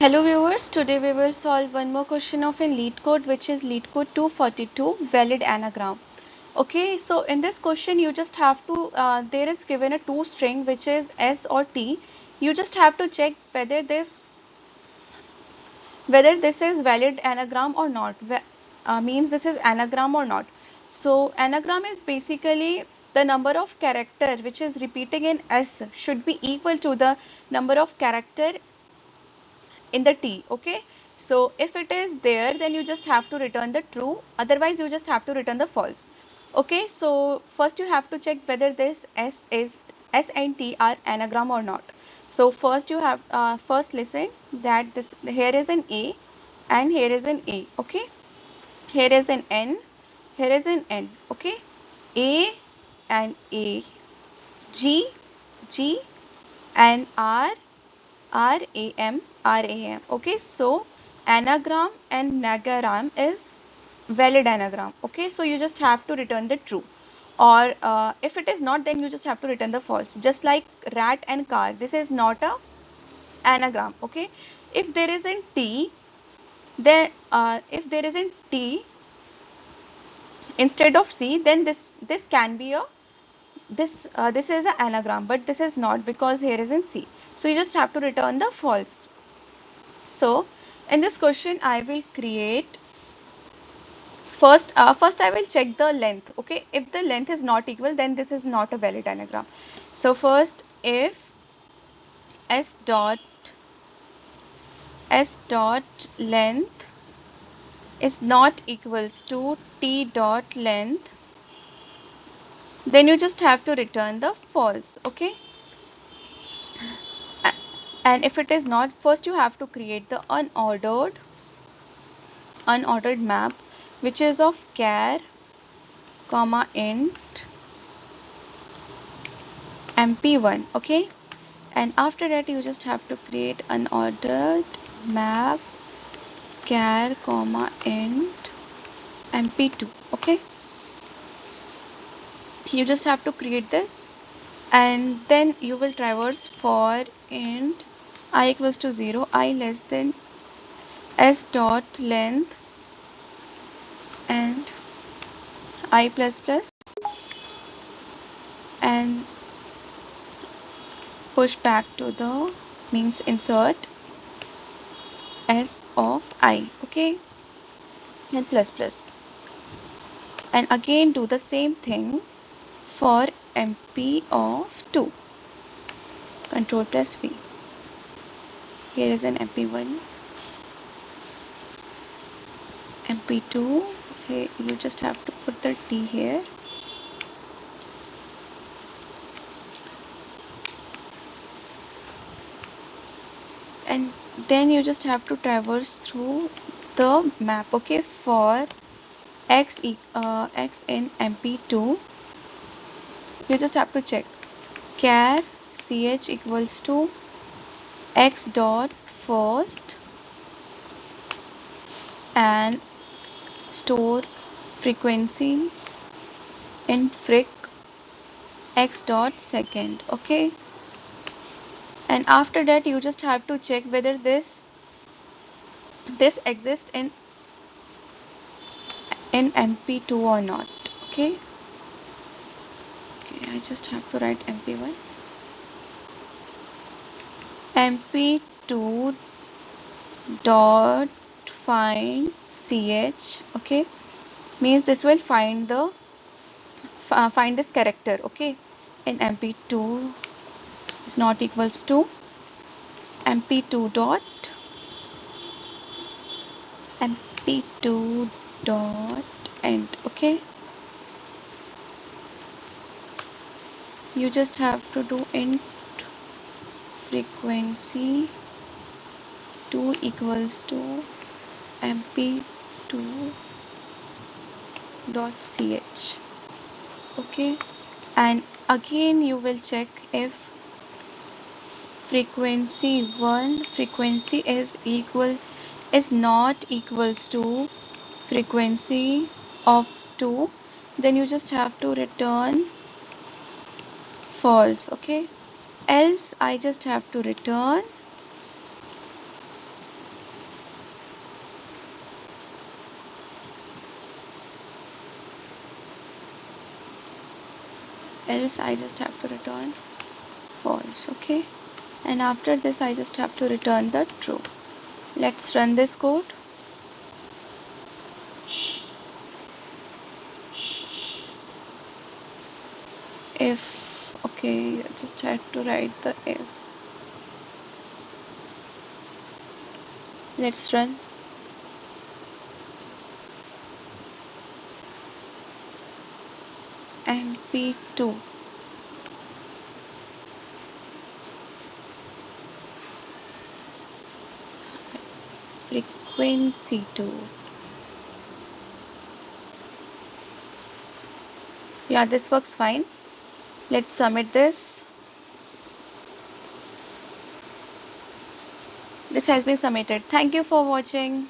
Hello viewers, today we will solve one more question of in LeetCode, which is LeetCode 242 valid anagram. Okay, so in this question you just have to, there is given a two string which is S or T. You just have to check whether this is valid anagram or not, means this is anagram or not. So anagram is basically the number of character which is repeating in S should be equal to the number of character in the T. Okay, so if it is there, then you just have to return the true, otherwise you just have to return the false. Okay, so first you have to check whether this S and T are anagram or not. So first you have first listen that this here is an A and here is an A. Okay, here is an N, here is an N. Okay, A and A, G, G and R, RAM, RAM. Okay, so anagram and nagaram is valid anagram. Okay, so you just have to return the true, or if it is not, then you just have to return the false. Just like rat and car, this is not a anagram. Okay, if there isn't T, then if there isn't T instead of C, then this can be a this is an anagram, but this is not because here is in C. So you just have to return the false. So in this question I will create first I will check the length. Okay, if the length is not equal, then this is not a valid anagram. So first, if s dot length is not equals to t dot length, then you just have to return the false. Okay, and if it is not, first you have to create the unordered map, which is of char comma int mp1. Okay, and after that you just have to create unordered map char comma int mp2. Okay, you just have to create this, and then you will traverse for int I equals to 0, I less than s dot length and I plus plus, and push back to the means insert s of I. Okay, and plus plus, and again do the same thing for mp of 2. Control plus V. Here is an mp1, mp2. Here you just have to put the T here, and then you just have to traverse through the map. Okay, for x in mp2, you just have to check char ch equals to x dot first and store frequency in fric x dot second. Okay, and after that you just have to check whether this exists in mp2 or not. Okay, I just have to write mp1, mp2 dot find ch. Okay, means this will find the find this character. Okay, in mp2 is not equals to mp2 dot end. Okay, you just have to do int frequency 2 equals to mp2 dot ch. Okay, and again you will check if frequency is not equals to frequency of 2, then you just have to return false. Okay, else I just have to return else I just have to return false. Okay, and after this I just have to return the true. Let's run this code. If, okay, I just had to write the if. Let's run. And P2. Frequency 2. Yeah, this works fine. Let's submit this. This has been submitted. Thank you for watching.